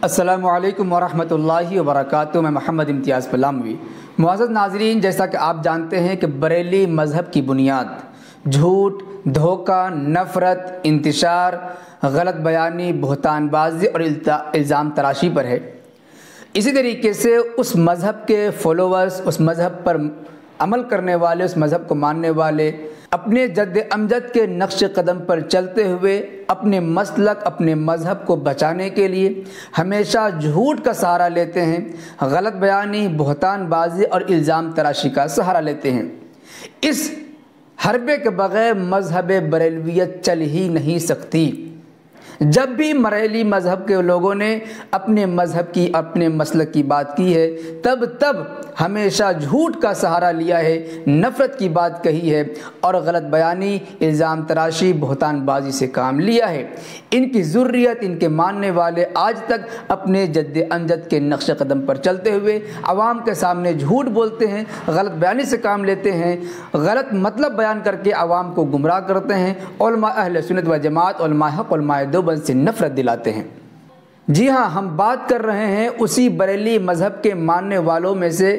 السلام علیکم ورحمۃ اللہ وبرکاتہ۔ میں محمد امتیاز پلاموی۔ معزز ناظرین، جیسا کہ آپ جانتے ہیں کہ بریلی مذہب کی بنیاد جھوٹ، دھوکہ، نفرت، انتشار، غلط بیانی، بہتان بازی اور الزام تراشی پر ہے۔ اسی طریقے سے اس مذہب کے فالوورز، اس مذہب پر عمل کرنے والے، اس مذہب کو ماننے والے اپنے جد امجد کے نقش قدم پر چلتے ہوئے اپنے مسلک، اپنے مذہب کو بچانے کے لیے ہمیشہ جھوٹ کا سہارا لیتے ہیں، غلط بیانی، بہتان بازی اور الزام تراشی کا سہارا لیتے ہیں۔ اس حربے کے بغیر مذہب بریلویت چل ہی نہیں سکتی۔ جب بھی بریلی مذہب کے لوگوں نے اپنے مذہب کی، اپنے مسلک کی بات کی ہے، تب ہمیشہ جھوٹ کا سہارا لیا ہے، نفرت کی بات کہی ہے اور غلط بیانی، الزام تراشی، بہتان بازی سے کام لیا ہے۔ ان کی ذریت، ان کے ماننے والے آج تک اپنے جد امجد کے نقش قدم پر چلتے ہوئے عوام کے سامنے جھوٹ بولتے ہیں، غلط بیانی سے کام لیتے ہیں، غلط مطلب بیان کر کے عوام کو گمراہ کرتے ہیں، علماء اہل سنت و جماعت، علماء حق، علماء دیوبند سے نفرت دلاتے ہیں۔ جی ہاں، ہم بات کر رہے ہیں اسی بریلی مذہب کے ماننے والوں میں سے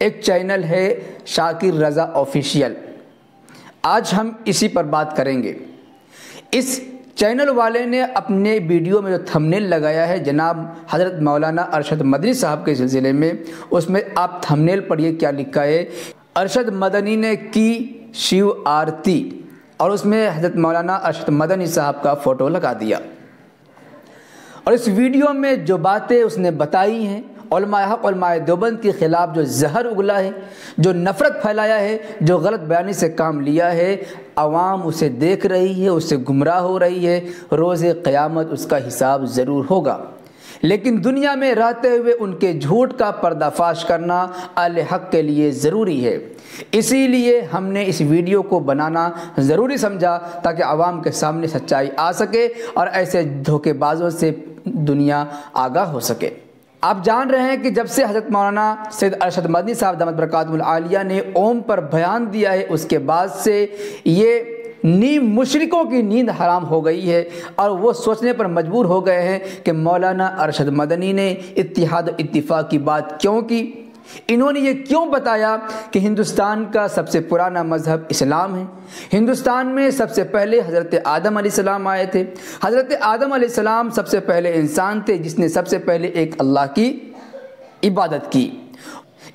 ایک چینل ہے شاکر رضا آفیشیل۔ آج ہم اسی پر بات کریں گے۔ اس چینل والے نے اپنے ویڈیو میں جو تھمبنیل لگایا ہے جناب حضرت مولانا ارشد مدنی صاحب کے سلسلے میں، اس میں آپ تھمبنیل پڑھیے کیا لکھا ہے۔ ارشد مدنی نے کی شیو آرتی، اور اس میں حضرت مولانا ارشد مدنی صاحب کا فوٹو لگا دیا۔ اور اس ویڈیو میں جو باتیں اس نے بتائی ہیں، علماء حق، علماء دیوبند کے خلاف جو زہر اگلا ہے، جو نفرت پھیلایا ہے، جو غلط بیانی سے کام لیا ہے، عوام اسے دیکھ رہی ہے، اس سے گمراہ ہو رہی ہے۔ روز قیامت اس کا حساب ضرور ہوگا، لیکن دنیا میں رہتے ہوئے ان کے جھوٹ کا پردہ فاش کرنا اہل حق کے لیے ضروری ہے۔ اسی لیے ہم نے اس ویڈیو کو بنانا ضروری سمجھا تاکہ عوام کے سامنے سچائی آ سکے اور ایسے دھوکے بازوں سے دنیا آگاہ ہو سکے۔ آپ جان رہے ہیں کہ جب سے حضرت مولانا سید ارشد مدنی صاحب دامت برکاتہ العالیہ نے اوم پر بیان دیا ہے، اس کے بعد سے یہ نیم مشرکوں کی نیند حرام ہو گئی ہے اور وہ سوچنے پر مجبور ہو گئے ہیں کہ مولانا ارشد مدنی نے اتحاد و اتفاق کی بات کیوں کی، انہوں نے یہ کیوں بتایا کہ ہندوستان کا سب سے پرانا مذہب اسلام ہے۔ ہندوستان میں سب سے پہلے حضرت آدم علیہ السلام آئے تھے۔ حضرت آدم علیہ السلام سب سے پہلے انسان تھے جس نے سب سے پہلے ایک اللہ کی عبادت کی۔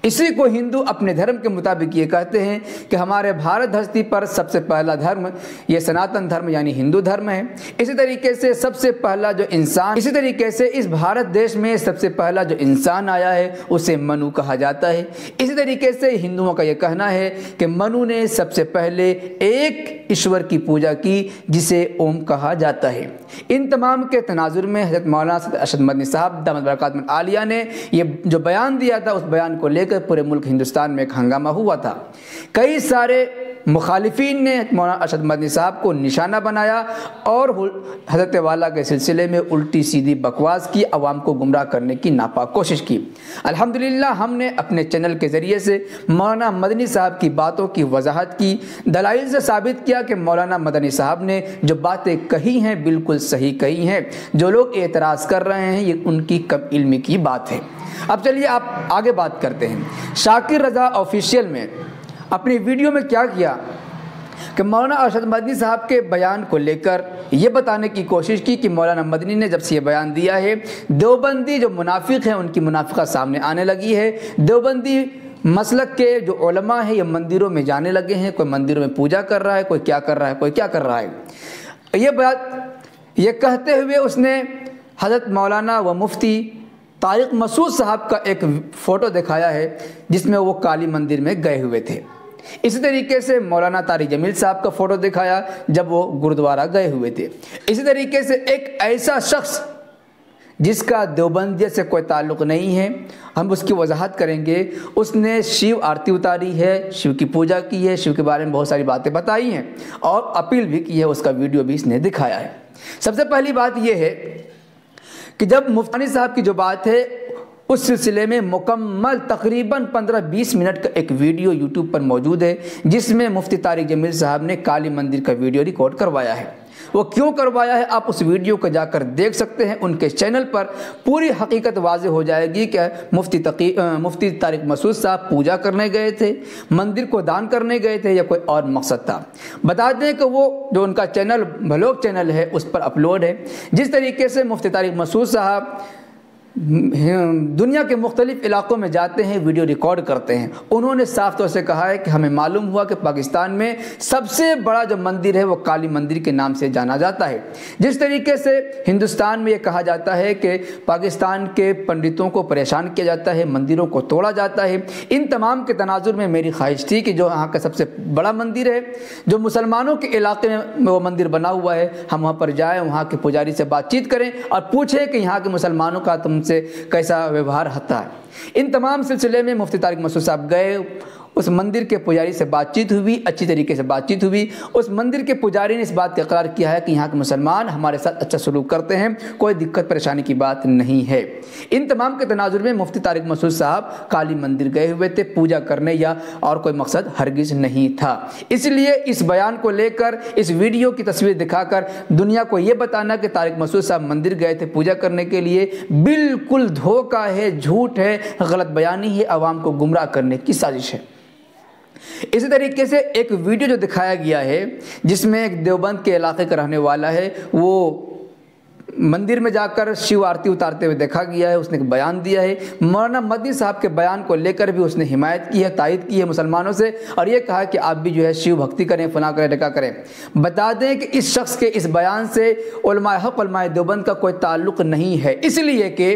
اسی کو ہندو اپنے دھرم کے مطابق یہ کہتے ہیں کہ ہمارے بھارت دھرتی پر سب سے پہلا دھرم یہ سناتن دھرم یعنی ہندو دھرم ہے۔ اسی طریقے سے سب سے پہلا جو انسان، اسی طریقے سے اس بھارت دیش میں سب سے پہلا جو انسان آیا ہے اسے منو کہا جاتا ہے۔ اسی طریقے سے ہندوؤں کا یہ کہنا ہے کہ منو نے سب سے پہلے ایک ایشور کی پوجا کی جسے اوم کہا جاتا ہے۔ ان تمام کے تناظر میں حضرت مولانا سید ارشد مدنی صاحب دامت برکاتہ العالیہ نے یہ جو بیان دیا تھا، اس بیان کو لے کر پورے ملک ہندوستان میں ایک ہنگامہ ہوا تھا۔ کئی سارے مخالفین نے مولانا ارشد مدنی صاحب کو نشانہ بنایا اور حضرت والا کے سلسلے میں الٹی سیدھی بکواس کی، عوام کو گمراہ کرنے کی ناپاک کوشش کی۔ الحمدللہ ہم نے اپنے چینل کے ذریعے سے مولانا مدنی صاحب کی باتوں کی وضاحت کی، دلائل سے ثابت کیا کہ مولانا مدنی صاحب نے جو باتیں کہی ہیں بالکل صحیح کہی ہیں۔ جو لوگ اعتراض کر رہے ہیں یہ ان کی کم علمی کی بات ہے۔ اب چلیے آپ آگے بات کرتے ہیں۔ شاکر رضا آفیشیل میں اپنی ویڈیو میں کیا کیا کہ مولانا ارشد مدنی صاحب کے بیان کو لے کر یہ بتانے کی کوشش کی کہ مولانا مدنی نے جب سے یہ بیان دیا ہے، دیوبندی جو منافق ہیں ان کی منافقت سامنے آنے لگی ہے۔ دیوبندی مسلک کے جو علماء ہیں یہ مندروں میں جانے لگے ہیں، کوئی مندروں میں پوجا کر رہا ہے، کوئی کیا کر رہا ہے، کوئی کیا کر رہا ہے۔ یہ بات یہ کہتے ہوئے اس نے حضرت مولانا و مفتی طارق مسعود صاحب کا ایک فوٹو دکھایا ہے جس میں وہ کالی مندر میں گئے ہوئے تھے۔ اسی طریقے سے مولانا طارق جمیل صاحب کا فوٹو دکھایا جب وہ گردوارہ گئے ہوئے تھے۔ اسی طریقے سے ایک ایسا شخص جس کا دیوبندیت سے کوئی تعلق نہیں ہے، ہم اس کی وضاحت کریں گے، اس نے شیو آرتی اتاری ہے، شیو کی پوجا کی ہے، شیو کے بارے میں بہت ساری باتیں بتائی ہیں اور اپیل بھی کی ہے، اس کا ویڈیو بھی اس نے دکھایا ہے۔ سب سے پہلی بات یہ ہے کہ جب مفتی صاحب کی جو بات ہے اس سلسلے میں مکمل تقریباً 15-20 منٹ کا ایک ویڈیو یوٹیوب پر موجود ہے جس میں مفتی طارق جمیل صاحب نے کالی مندر کا ویڈیو ریکارڈ کروایا ہے۔ وہ کیوں کروایا ہے آپ اس ویڈیو کو جا کر دیکھ سکتے ہیں۔ ان کے چینل پر پوری حقیقت واضح ہو جائے گی کہ مفتی طارق مسعود صاحب پوجا کرنے گئے تھے، مندر کو دان کرنے گئے تھے، یا کوئی اور مقصد تھا۔ بتا دیں کہ وہ جو ان کا چینل بلاگ چینل ہے اس پر اپلوڈ ہے۔ جس طریقے سے مفتی طارق مسعود صاحب دنیا کے مختلف علاقوں میں جاتے ہیں، ویڈیو ریکارڈ کرتے ہیں، انہوں نے صاف طور سے کہا ہے کہ ہمیں معلوم ہوا کہ پاکستان میں سب سے بڑا جو مندر ہے وہ کالی مندر کے نام سے جانا جاتا ہے۔ جس طریقے سے ہندوستان میں یہ کہا جاتا ہے کہ پاکستان کے پنڈتوں کو پریشان کیا جاتا ہے، مندروں کو توڑا جاتا ہے، ان تمام کے تناظر میں میری خواہش تھی کہ جو یہاں کا سب سے بڑا مندر ہے، جو مسلمانوں کے علاقے میں وہ مندر بنا ہوا ہے، ہم وہاں پر جائیں، وہاں کے پجاری سے بات چیت کریں اور پوچھیں کہ یہاں کے مسلمانوں کا تم سے کیسا ویوہار ہوتا ہے۔ ان تمام سلسلے میں مفتی طارق مسعود صاحب گئے، اس مندر کے پجاری سے بات چیت ہوئی، اچھی طریقے سے بات چیت ہوئی۔ اس مندر کے پجاری نے اس بات کا اقرار کیا ہے کہ یہاں کے مسلمان ہمارے ساتھ اچھا سلوک کرتے ہیں، کوئی دقت پریشانی کی بات نہیں ہے۔ ان تمام کے تناظر میں مفتی طارق مسعود صاحب کالی مندر گئے ہوئے تھے پوجا کرنے، یا اور کوئی مقصد ہرگز نہیں تھا۔ اس لیے اس بیان کو لے کر، اس ویڈیو کی تصویر دکھا کر دنیا کو یہ بتانا کہ طارق مسعود صاحب مندر گئے تھے پوجا کرنے کے لیے، بالکل دھوکہ ہے، جھوٹ ہے، غلط بیانی ہے، عوام کو گمراہ کرنے کی سازش ہے۔ اسی طریقے سے ایک ویڈیو جو دکھایا گیا ہے جس میں ایک دیوبند کے علاقے کا رہنے والا ہے، وہ مندر میں جا کر شیو آرتی اتارتے ہوئے دیکھا گیا ہے، اس نے ایک بیان دیا ہے۔ مولانا مدنی صاحب کے بیان کو لے کر بھی اس نے حمایت کی ہے، تائید کی ہے مسلمانوں سے، اور یہ کہا کہ آپ بھی جو ہے شیو بھکتی کریں، فلاں کریں، ڈکا کریں۔ بتا دیں کہ اس شخص کے اس بیان سے علماء حق، علماء دیوبند کا کوئی تعلق نہیں ہے، اس لیے کہ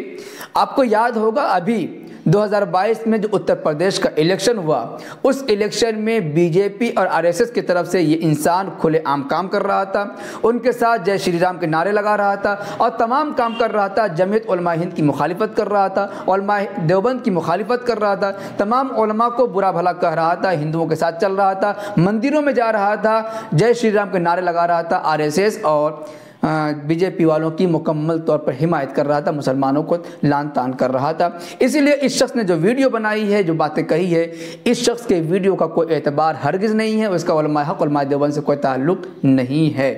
آپ کو یاد ہوگا ابھی 2022 میں جو اتر پردیش کا الیکشن ہوا، اس الیکشن میں بی جے پی اور آر ایس ایس کی طرف سے یہ انسان کھلے عام کام کر رہا تھا، ان کے ساتھ جے شری رام کے نعرے لگا رہا تھا اور تمام کام کر رہا تھا۔ جمعیت علماء ہند کی مخالفت کر رہا تھا، علماء دیوبند کی مخالفت کر رہا تھا، تمام علماء کو برا بھلا کہہ رہا تھا، ہندوؤں کے ساتھ چل رہا تھا، مندروں میں جا رہا تھا، جے شری رام کے نعرے لگا رہا تھا، آر ایس ایس اور بی جے پی والوں کی مکمل طور پر حمایت کر رہا تھا، مسلمانوں کو لان تان کر رہا تھا۔ اسی لیے اس شخص نے جو ویڈیو بنائی ہے، جو باتیں کہی ہے، اس شخص کے ویڈیو کا کوئی اعتبار ہرگز نہیں ہے، اس کا علماء حق، علماء دیوبند سے کوئی تعلق نہیں ہے۔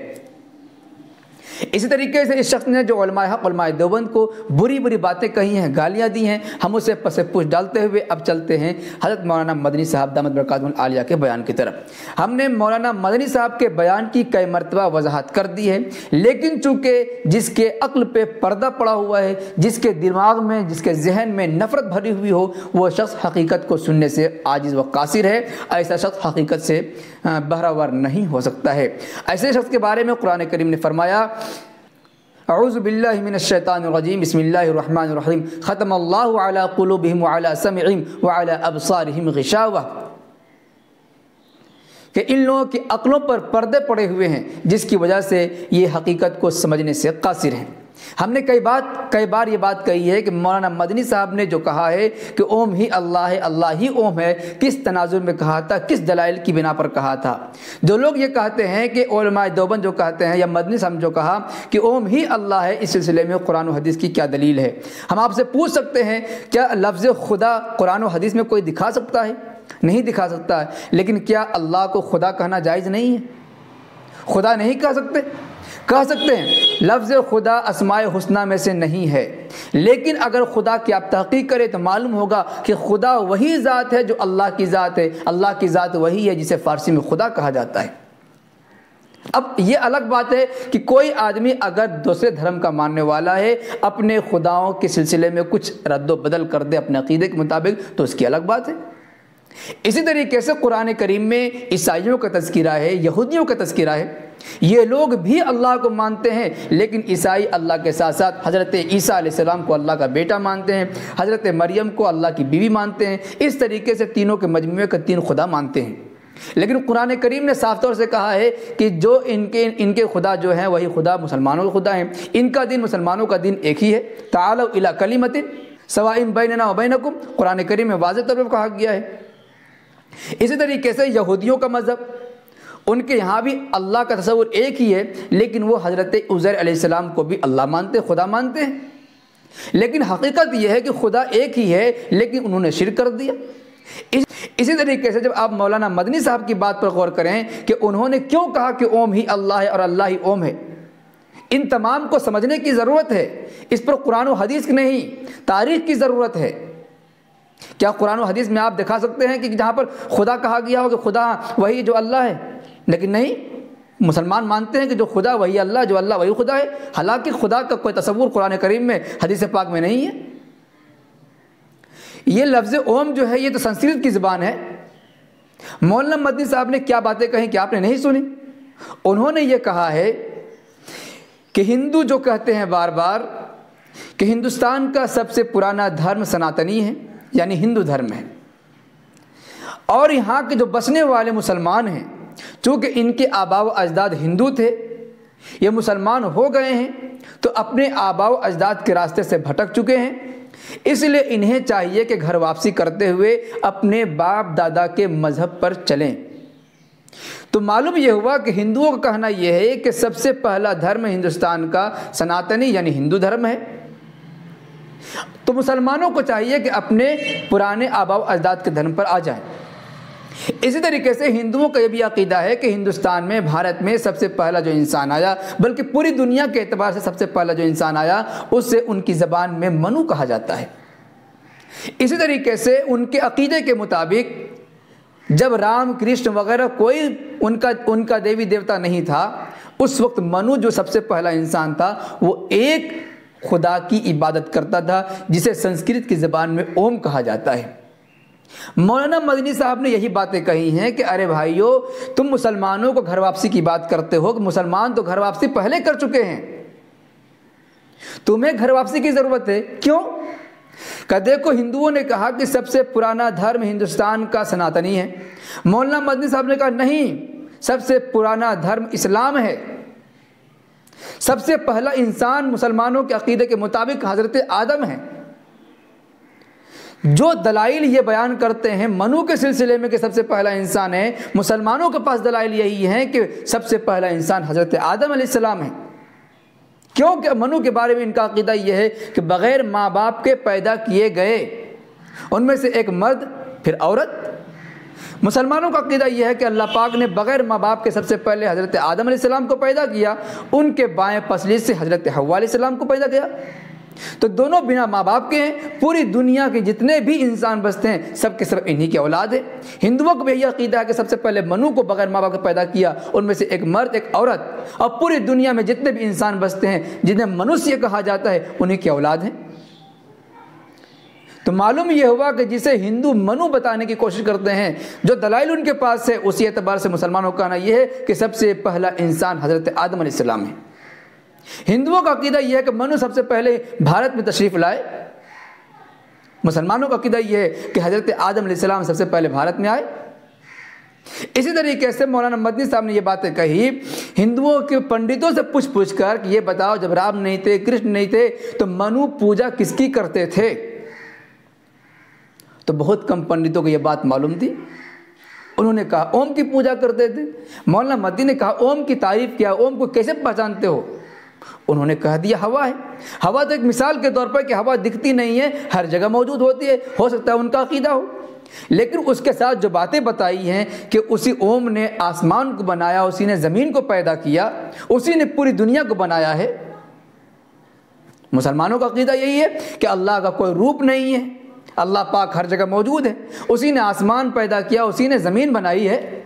اسی طریقے سے اس شخص نے جو علماء حق، علماء دیوبند کو بری بری باتیں کہی ہیں، گالیاں دی ہیں، ہم اسے پس پوچھ ڈالتے ہوئے اب چلتے ہیں حضرت مولانا مدنی صاحب دامت برکاتہم العالیہ کے بیان کی طرف۔ ہم نے مولانا مدنی صاحب کے بیان کی کئی مرتبہ وضاحت کر دی ہے، لیکن چونکہ جس کے عقل پہ پردہ پڑا ہوا ہے، جس کے دماغ میں، جس کے ذہن میں نفرت بھری ہوئی ہو، وہ شخص حقیقت کو سننے سے عاجز و قاصر ہے۔ ایسا شخص حقیقت سے بہرہ ور نہیں ہو سکتا ہے۔ ایسے شخص کے بارے میں قرآن کریم نے فرمایا، اعوذ باللہ من الشیطان الرجیم، بسم اللہ الرحمن الرحیم، ختم اللہ علی قلوبہم وعلی سمعہم وعلی ابصارہم غشاوہ، کہ ان لوگوں کی عقلوں پر پردے پڑے ہوئے ہیں جس کی وجہ سے یہ حقیقت کو سمجھنے سے قاصر ہیں۔ ہم نے کئی بار یہ بات کہی ہے کہ مولانا مدنی صاحب نے جو کہا ہے کہ اوم ہی اللہ ہے، اللہ ہی اوم ہے، کس تناظر میں کہا تھا، کس دلائل کی بنا پر کہا تھا؟ جو لوگ یہ کہتے ہیں کہ علماء دیوبند جو کہتے ہیں یا مدنی صاحب جو کہا کہ اوم ہی اللہ ہے، اس سلسلے میں قرآن و حدیث کی کیا دلیل ہے؟ ہم آپ سے پوچھ سکتے ہیں کیا لفظ خدا قرآن و حدیث میں کوئی دکھا سکتا ہے؟ نہیں دکھا سکتا ہے، لیکن کیا اللہ کو خدا کہنا جائز نہیں ہے؟ خدا نہیں کہہ سکتے؟ کہہ سکتے ہیں۔ لفظ خدا اسماء حسنہ میں سے نہیں ہے، لیکن اگر خدا کی آپ تحقیق کریں تو معلوم ہوگا کہ خدا وہی ذات ہے جو اللہ کی ذات ہے، اللہ کی ذات وہی ہے جسے فارسی میں خدا کہا جاتا ہے۔ اب یہ الگ بات ہے کہ کوئی آدمی اگر دوسرے دھرم کا ماننے والا ہے، اپنے خداؤں کے سلسلے میں کچھ رد و بدل کر دے اپنے عقیدے کے مطابق، تو اس کی الگ بات ہے۔ اسی طریقے سے قرآن کریم میں عیسائیوں کا تذکرہ ہے، یہودیوں کا تذکرہ ہے۔ یہ لوگ بھی اللہ کو مانتے ہیں، لیکن عیسائی اللہ کے ساتھ ساتھ حضرت عیسیٰ علیہ السلام کو اللہ کا بیٹا مانتے ہیں، حضرت مریم کو اللہ کی بیوی مانتے ہیں، اس طریقے سے تینوں کے مجموعے کا تین خدا مانتے ہیں۔ لیکن قرآن کریم نے صاف طور سے کہا ہے کہ جو ان کے خدا جو ہیں وہی خدا مسلمانوں کے خدا ہیں، ان کا دین مسلمانوں کا دین ایک ہی ہے۔ تعالوا الی کلمۃ سواء بیننا وبینکم، قرآن کریم میں واضح طور پر کہا گیا ہے۔ اسی طریقے سے یہودیوں کا مذہب، ان کے یہاں بھی اللہ کا تصور ایک ہی ہے، لیکن وہ حضرت عزیر علیہ السلام کو بھی اللہ مانتے، خدا مانتے ہیں۔ لیکن حقیقت یہ ہے کہ خدا ایک ہی ہے، لیکن انہوں نے شرک کر دیا۔ اسی طریقے سے جب آپ مولانا مدنی صاحب کی بات پر غور کریں کہ انہوں نے کیوں کہا کہ اوم ہی اللہ ہے اور اللہ ہی اوم ہے، ان تمام کو سمجھنے کی ضرورت ہے، اس پر قرآن و حدیث کی نہیں تاریخ کی ضرورت ہے۔ کیا قرآن و حدیث میں آپ دکھا سکتے ہیں کہ جہاں پر خدا کہا گیا ہو کہ خدا وہی جو اللہ ہے؟ لیکن نہیں، مسلمان مانتے ہیں کہ جو خدا وہی اللہ، جو اللہ وہی خدا ہے، حالانکہ خدا کا کوئی تصور قرآن کریم میں حدیث پاک میں نہیں ہے۔ یہ لفظ اوم جو ہے یہ تو سنسکرت کی زبان ہے۔ مولانا مدنی صاحب نے کیا باتیں کہیں کہ آپ نے نہیں سنی؟ انہوں نے یہ کہا ہے کہ ہندو جو کہتے ہیں بار بار کہ ہندوستان کا سب سے پرانا دھرم سناتنی ہے، یعنی ہندو دھرم ہے، اور یہاں کے جو بسنے والے مسلمان ہیں چونکہ ان کے آباء و اجداد ہندو تھے، یہ مسلمان ہو گئے ہیں تو اپنے آباء و اجداد کے راستے سے بھٹک چکے ہیں، اس لیے انہیں چاہیے کہ گھر واپسی کرتے ہوئے اپنے باپ دادا کے مذہب پر چلیں۔ تو معلوم یہ ہوا کہ ہندوؤں کا کہنا یہ ہے کہ سب سے پہلا دھرم ہندوستان کا سناتنی یعنی ہندو دھرم ہے، تو مسلمانوں کو چاہیے کہ اپنے پرانے آباء و اجداد کے دھرم پر آ جائیں۔ اسی طریقے سے ہندوؤں کا یہ بھی عقیدہ ہے کہ ہندوستان میں بھارت میں سب سے پہلا جو انسان آیا، بلکہ پوری دنیا کے اعتبار سے سب سے پہلا جو انسان آیا اسے ان کی زبان میں منو کہا جاتا ہے۔ اسی طریقے سے ان کے عقیدے کے مطابق جب رام کرشن وغیرہ کوئی ان کا دیوی دیوتا نہیں تھا، اس وقت منو جو سب سے پہلا انسان تھا وہ ایک خدا کی عبادت کرتا تھا جسے سنسکرت کی زبان میں اوم کہا جاتا ہے۔ مولانا مدنی صاحب نے یہی باتیں کہی ہیں کہ ارے بھائیو، تم مسلمانوں کو گھر واپسی کی بات کرتے ہو کہ مسلمان تو گھر واپسی پہلے کر چکے ہیں، تمہیں گھر واپسی کی ضرورت ہے کیوں؟ کہ دیکھو ہندوؤں نے کہا کہ سب سے پرانا دھرم ہندوستان کا سناتنی ہے، مولانا مدنی صاحب نے کہا نہیں، سب سے پرانا دھرم اسلام ہے، سب سے پہلا انسان مسلمانوں کے عقیدے کے مطابق حضرت آدم ہے۔ جو دلائل یہ بیان کرتے ہیں منو کے سلسلے میں کہ سب سے پہلا انسان ہے، مسلمانوں کے پاس دلائل یہی ہیں کہ سب سے پہلا انسان حضرت آدم علیہ السلام ہے، کیونکہ منو کے بارے میں ان کا عقیدہ یہ ہے کہ بغیر ماں باپ کے پیدا کیے گئے، ان میں سے ایک مرد پھر عورت۔ مسلمانوں کا عقیدہ یہ ہے کہ اللہ پاک نے بغیر ماں باپ کے سب سے پہلے حضرت آدم علیہ السلام کو پیدا کیا، ان کے بائیں پسلی سے حضرت حوا علیہ السلام کو پیدا کیا، تو دونوں بنا ماں باپ کے ہیں۔ پوری دنیا کے جتنے بھی انسان بستے ہیں سب کے سب انہی کی اولاد ہے۔ ہندوؤں کو بھی یہ عقیدہ ہے کہ سب سے پہلے منو کو بغیر ماں باپ کے پیدا کیا، ان میں سے ایک مرد ایک عورت، اور پوری دنیا میں جتنے بھی انسان بستے ہیں جنہیں منوشیہ کہا جاتا ہے انہی کی اولاد ہیں۔ تو معلوم یہ ہوا کہ جسے ہندو منو بتانے کی کوشش کرتے ہیں، جو دلائل ان کے پاس ہے، اسی اعتبار سے مسلمانوں کا کہنا یہ ہے کہ سب سے پہلا انسان حضرت آدم علیہ السلام ہے۔ ہندوؤں کا عقیدہ یہ ہے کہ منو سب سے پہلے بھارت میں تشریف لائے، مسلمانوں کا عقیدہ یہ ہے کہ حضرت آدم علیہ السلام سب سے پہلے بھارت میں آئے۔ اسی طریقے سے مولانا مدنی صاحب نے یہ باتیں کہی ہندوؤں کے پنڈتوں سے پوچھ کر کہ یہ بتاؤ جب رام نہیں تھے کرشن نہیں تھے تو منو پوجا کس کی کرتے تھے؟ تو بہت کم پنڈتوں کو یہ بات معلوم تھی، انہوں نے کہا اوم کی پوجا کرتے تھے۔ مولانا مدنی نے کہا اوم کی تعریف کیا، اوم کو کیسے پہچانتے ہو؟ انہوں نے کہہ دیا ہوا ہے۔ ہوا تو ایک مثال کے طور پر کہ ہوا دکھتی نہیں ہے، ہر جگہ موجود ہوتی ہے، ہو سکتا ہے ان کا عقیدہ ہو، لیکن اس کے ساتھ جو باتیں بتائی ہیں کہ اسی اوم نے آسمان کو بنایا، اسی نے زمین کو پیدا کیا، اسی نے پوری دنیا کو بنایا ہے۔ مسلمانوں کا عقیدہ یہی ہے کہ اللہ کا کوئی روپ نہیں ہے، اللہ پاک ہر جگہ موجود ہے، اسی نے آسمان پیدا کیا، اسی نے زمین بنائی ہے،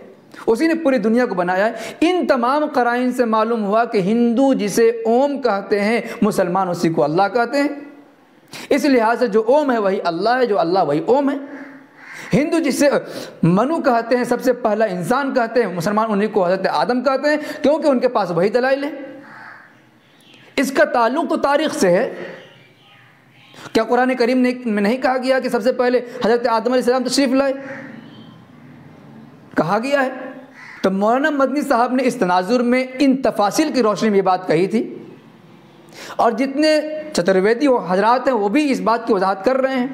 اسی نے پوری دنیا کو بنایا ہے۔ ان تمام قرائن سے معلوم ہوا کہ ہندو جسے اوم کہتے ہیں مسلمان اسی کو اللہ کہتے ہیں، اس لحاظ سے جو اوم ہے وہی اللہ ہے، جو اللہ وہی اوم ہے۔ ہندو جسے منو کہتے ہیں سب سے پہلا انسان کہتے ہیں، مسلمان انہیں کو حضرت آدم کہتے ہیں، کیونکہ ان کے پاس وہی دلائل ہے۔ اس کا تعلق تو تاریخ سے ہے۔ کیا قرآن کریم میں نہیں کہا گیا کہ سب سے پہلے حضرت آدم علیہ السلام تشریف لائے؟ کہا گیا ہے۔ تو مولانا مدنی صاحب نے اس تناظر میں ان تفاصیل کی روشنی میں یہ بات کہی تھی، اور جتنے چترویدی حضرات ہیں وہ بھی اس بات کی وضاحت کر رہے ہیں۔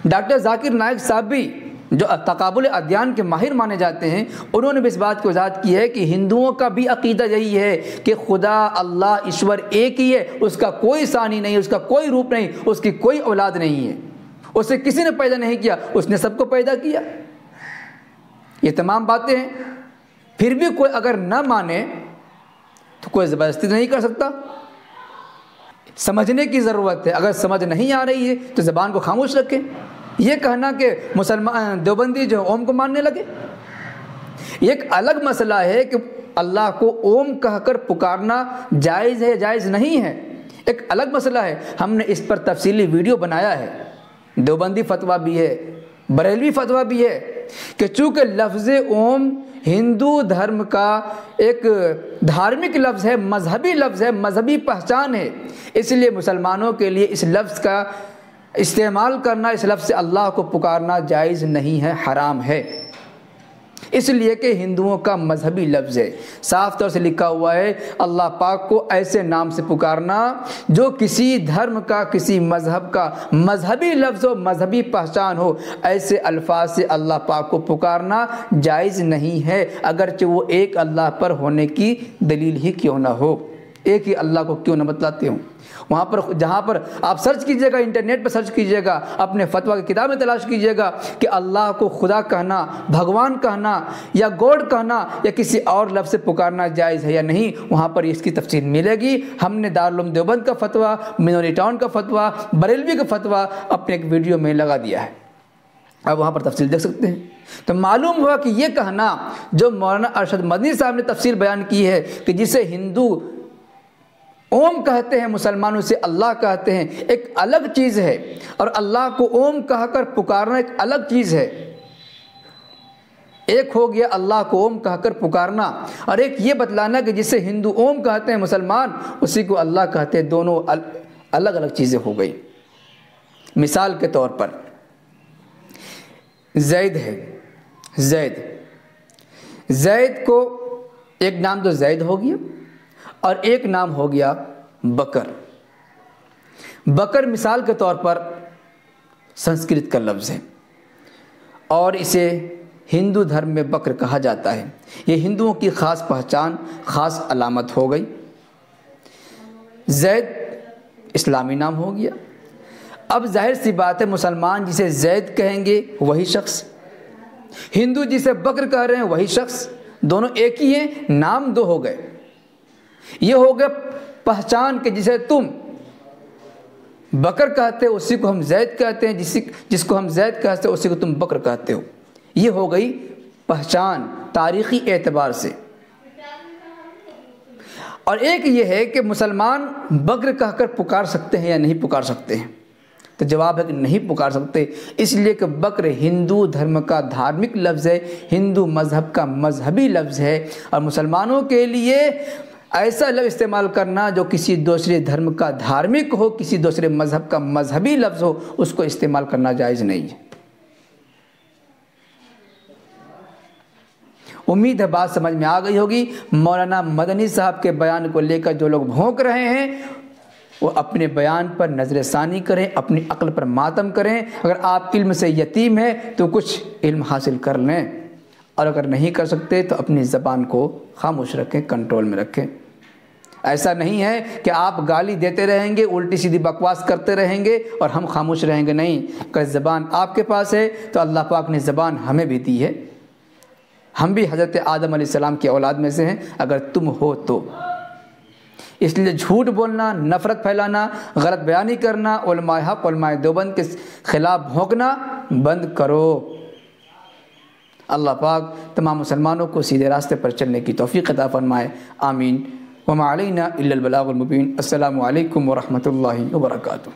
ڈاکٹر ذاکر نائک صاحب بھی جو تقابل ادیان کے ماہر مانے جاتے ہیں، انہوں نے بھی اس بات کی وضاحت کی ہے کہ ہندوؤں کا بھی عقیدہ یہی ہے کہ خدا اللہ ایشور ایک ہی ہے، اس کا کوئی ثانی نہیں، اس کا کوئی روپ نہیں، اس کی کوئی اولاد نہیں ہے۔ اسے کسی نے پیدا نہیں کیا، اس نے سب کو پیدا کیا۔ یہ تمام باتیں ہیں، پھر بھی کوئی اگر نہ مانے تو کوئی زبردستی نہیں کر سکتا۔ سمجھنے کی ضرورت ہے، اگر سمجھ نہیں آ رہی ہے تو زبان کو خاموش رکھیں۔ یہ کہنا کہ مسلمان دیوبندی جو اوم کو ماننے لگے، یہ ایک الگ مسئلہ ہے کہ اللہ کو اوم کہہ کر پکارنا جائز ہے جائز نہیں ہے، ایک الگ مسئلہ ہے۔ ہم نے اس پر تفصیلی ویڈیو بنایا ہے، دیوبندی فتویٰ بھی ہے، بریلوی فتویٰ بھی ہے کہ چونکہ لفظ اوم ہندو دھرم کا ایک دھارمک لفظ ہے، مذہبی لفظ ہے، مذہبی پہچان ہے، اس لیے مسلمانوں کے لیے اس لفظ کا استعمال کرنا، اس لفظ سے اللہ کو پکارنا جائز نہیں ہے، حرام ہے، اس لیے کہ ہندوؤں کا مذہبی لفظ ہے۔ صاف طور سے لکھا ہوا ہے اللہ پاک کو ایسے نام سے پکارنا جو کسی دھرم کا، کسی مذہب کا مذہبی لفظ ہو، مذہبی پہچان ہو، ایسے الفاظ سے اللہ پاک کو پکارنا جائز نہیں ہے، اگرچہ وہ ایک اللہ پر ہونے کی دلیل ہی کیوں نہ ہو، ایک ہی اللہ کو کیوں نہ بتلاتے ہوں۔ وہاں پر جہاں پر آپ سرچ کیجئے گا، انٹرنیٹ پر سرچ کیجئے گا، اپنے فتویٰ کی کتاب میں تلاش کیجئے گا کہ اللہ کو خدا کہنا، بھگوان کہنا یا گوڈ کہنا یا کسی اور لفظ سے پکارنا جائز ہے یا نہیں، وہاں پر اس کی تفصیل ملے گی۔ ہم نے دارالعلوم دیوبند کا فتویٰ، منوری ٹاؤن کا فتویٰ، بریلوی کا فتویٰ اپنے ایک ویڈیو میں لگا دیا ہے، آپ وہاں پر تفصیل دیکھ سکتے ہیں۔ تو معلوم ہوا کہ یہ کہنا جو مولانا ارشد مدنی صاحب نے تفصیل بیان کی ہے کہ جسے ہندو اوم کہتے ہیں، مسلمانوں سے اللہ کہتے ہیں، ایک الگ چیز ہے، اور اللہ کو اوم کہہ کر پکارنا ایک الگ چیز ہے۔ ایک ہو گیا اللہ کو اوم کہہ کر پکارنا، اور ایک یہ بتلانا کہ جسے ہندو اوم کہتے ہیں، مسلمان اسی کو اللہ کہتے ہیں، دونوں الگ الگ چیزیں ہو گئی۔ مثال کے طور پر زید ہے، زید کو ایک نام تو زید ہو گیا اور ایک نام ہو گیا بکر۔ بکر مثال کے طور پر سنسکرت کا لفظ ہے اور اسے ہندو دھرم میں بکر کہا جاتا ہے، یہ ہندوؤں کی خاص پہچان، خاص علامت ہو گئی۔ زید اسلامی نام ہو گیا۔ اب ظاہر سی بات ہے مسلمان جسے زید کہیں گے وہی شخص، ہندو جسے بکر کہہ رہے ہیں وہی شخص، دونوں ایک ہی ہیں، نام دو ہو گئے۔ یہ ہو گیا پہچان کہ جسے تم بکر کہتے ہو اسی کو ہم زید کہتے ہیں، جس کو ہم زید کہتے ہیں اسی کو تم بکر کہتے ہو، یہ ہو گئی پہچان تاریخی اعتبار سے۔ اور ایک یہ ہے کہ مسلمان بکر کہہ کر پکار سکتے ہیں یا نہیں پکار سکتے ہیں، تو جواب ہے کہ نہیں پکار سکتے، اس لیے کہ بکر ہندو دھرم کا دھارمک لفظ ہے، ہندو مذہب کا مذہبی لفظ ہے، اور مسلمانوں کے لیے ایسا لفظ استعمال کرنا جو کسی دوسرے دھرم کا دھارمک ہو، کسی دوسرے مذہب کا مذہبی لفظ ہو، اس کو استعمال کرنا جائز نہیں ہے۔ امید ہے بات سمجھ میں آ گئی ہوگی۔ مولانا مدنی صاحب کے بیان کو لے کر جو لوگ بھونک رہے ہیں وہ اپنے بیان پر نظر ثانی کریں، اپنی عقل پر ماتم کریں۔ اگر آپ علم سے یتیم ہیں تو کچھ علم حاصل کر لیں، اور اگر نہیں کر سکتے تو اپنی زبان کو خاموش رکھیں، کنٹرول میں رکھیں۔ ایسا نہیں ہے کہ آپ گالی دیتے رہیں گے، الٹی سیدھی بکواس کرتے رہیں گے اور ہم خاموش رہیں گے، نہیں۔ اگر زبان آپ کے پاس ہے تو اللہ پاک نے زبان ہمیں بھی دی ہے، ہم بھی حضرت آدم علیہ السلام کی اولاد میں سے ہیں، اگر تم ہو تو۔ اس لیے جھوٹ بولنا، نفرت پھیلانا، غلط بیانی کرنا، علماء حق، علماء دیوبند کے خلاف بھونکنا بند کرو۔ اللہ پاک تمام مسلمانوں کو سیدھے راستے پر چلنے کی توفیق عطا فرمائے، آمین۔ وما علینا الا البلاغ المبین۔ السلام علیکم ورحمۃ اللہ وبرکاتہ۔